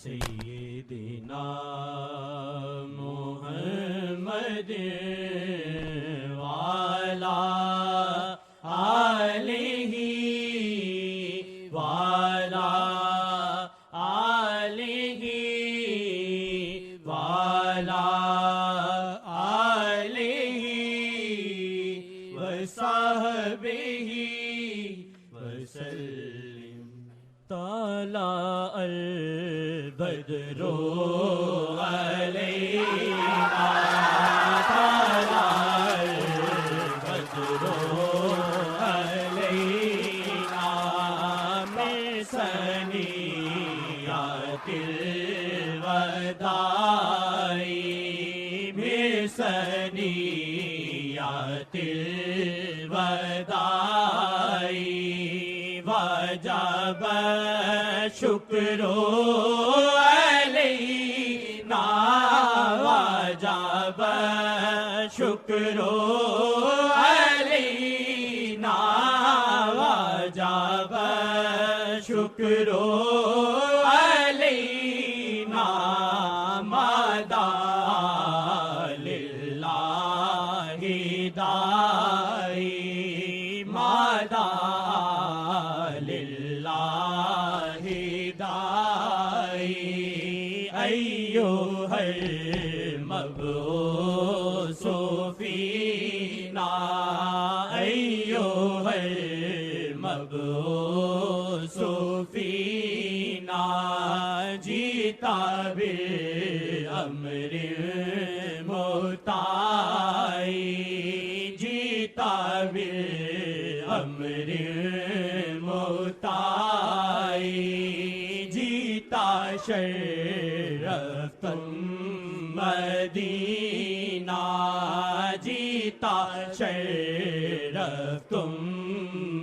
سیدنا محمد والا آلہ والا آلہ والا آلہ وصحبہ وسلم طلع البدر علینا طلع البدر علینا من ثنیات الوداع من ثنیات الوداع وجب شکر علینا وجب شکر علینا وجب شکر علینا مدى للہ دائی مدى أيها المبعوث فينا أيها المبعوث فينا جئت بأمر مطاع جئت بأمر مطاع جئت شرفت مدینہ جئت شرفت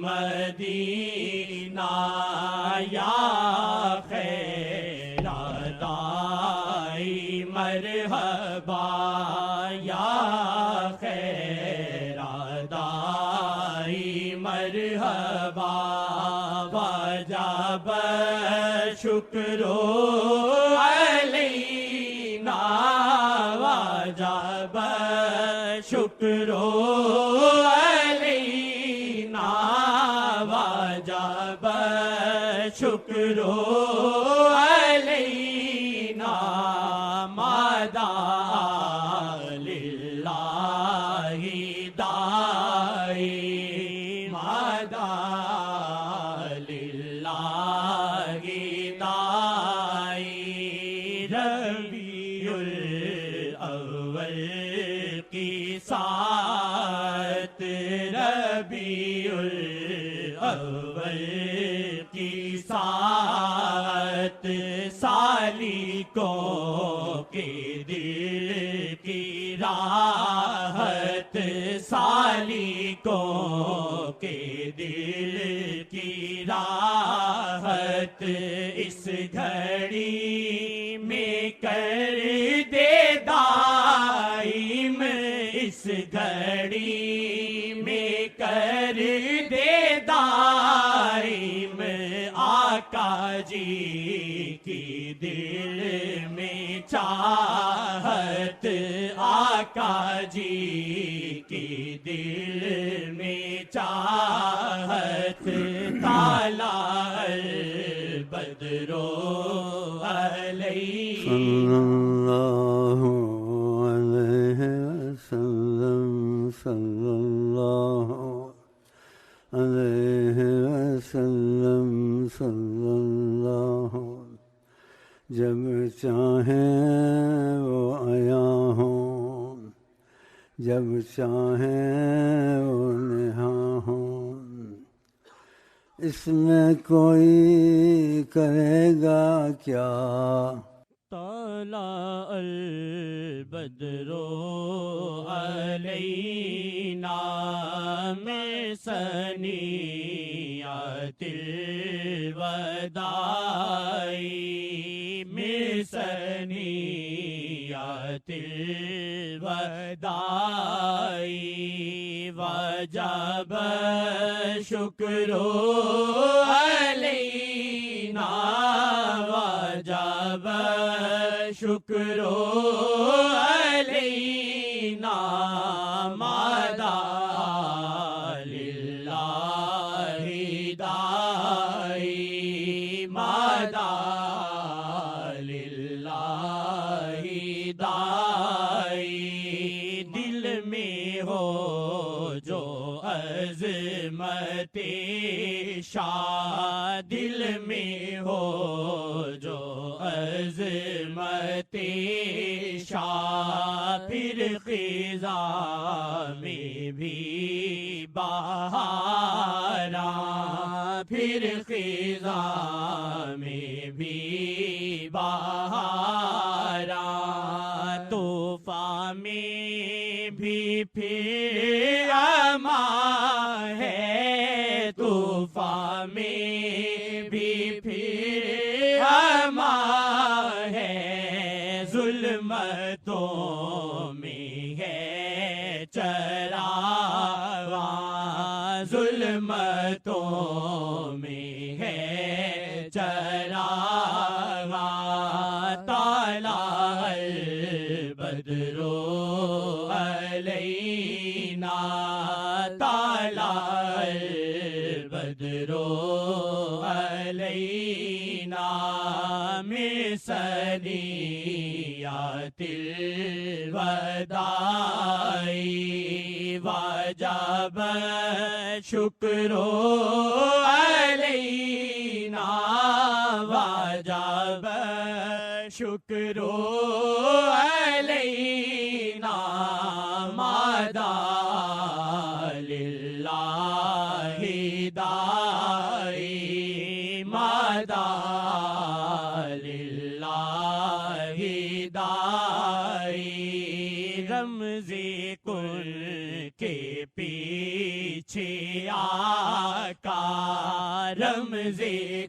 مدینہ یا خیر دائی مرحبا یا خیر دائی مرحبا وجب شکر علینا وجب شکر علینا وجب شکر علینا مدى للہ دائی مدى للہ دائی ربیع الاول کی سات ربیع الاول کی سات سالکوں کے دل کی راحت سالکوں کے دل کی راحت اس گھڑی میں کر دے دائم اس گھڑی میں کر دے دائم آقا جی کی دل میں چاہت آقا جی کی دل میں چاہت طلع البدر علیہ صلی اللہ علیہ وسلم صلی اللہ علیہ وسلم صلی اللہ جب چاہیں وہ آیا ہوں جب چاہیں وہ نہاں ہوں اس میں کوئی کرے گا کیا طلع البدر علینا من ثنیات الوداع من ثنیات الوداع وجب شکر علینا وجب شکر علینا مدى للہ داعی مدى للہ داعی دل میں ہو جو عظمت شاہ دل میں ہو جو عظمت شاہ پھر خزاں میں بھی بہاراں پھر خزاں میں بھی بہاراں طوفان میں بھی پھر امان ہے طوفان میں بھی پھر امان ہے ظلمتوں میں ہے چراغاں ظلمتوں میں ہے چراغاں طلع البدر علینا طلع البدر علینا من ثنیات الوداع وجب شکر علینا وجب شکر علینا مدى للہ داعی مدى للہ داعی رمز کن کے پیچھے آقا رمز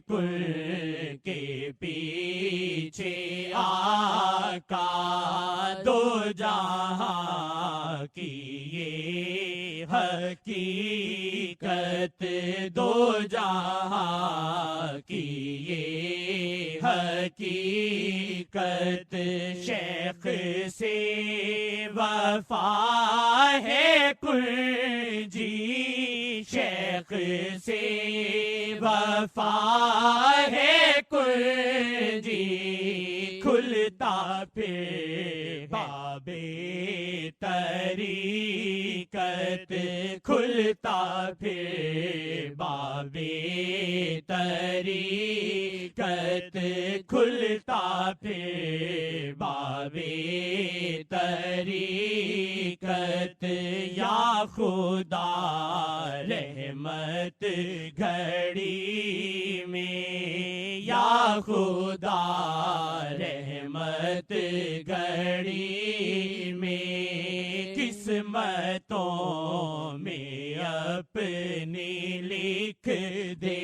کن کے پیچھے آقا دو جہاں کی یہ حقیقت دو جہاں کی یہ حقیقت شیخ سے وفا ہے کنجی شیخ سے وفا ہے کنجی کھلتا پھر باب طریقت کھلتا پھر باب طریقت کھلتا پھر باب طریقت یا خدا رحمت گھڑی میں یا خدا رحمت گھڑی میں قسمتوں میں اپنی لکھ دے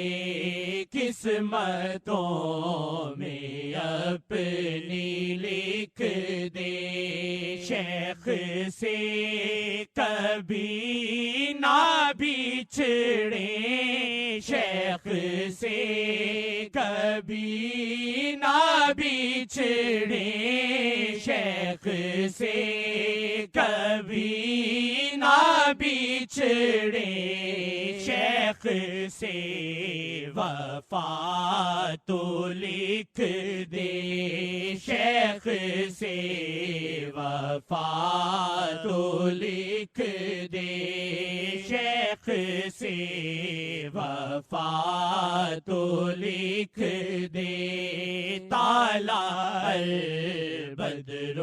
قسمتوں میں اپنی لکھ دے شیخ سے کبھی نہ بچھڑے شیخ سے کبھی نہ بچھڑے شیخ سے کبھی نہ بچھڑے شیخ سے وفا تو لکھ دے شیخ سے وفا تو لکھ دے شیخ سے وفا تو لکھ دے طلع البدر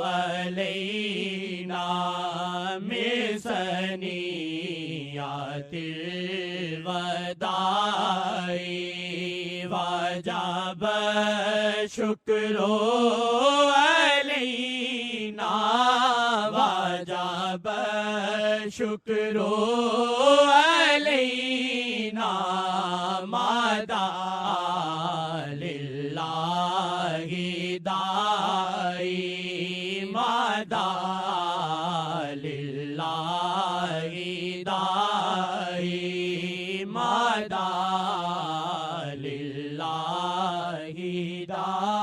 علینا من ثنیات الوداع وجب شکر علینا وجب شکر علینا مدى للہ داعی مدى لله داعي مدى لله داعي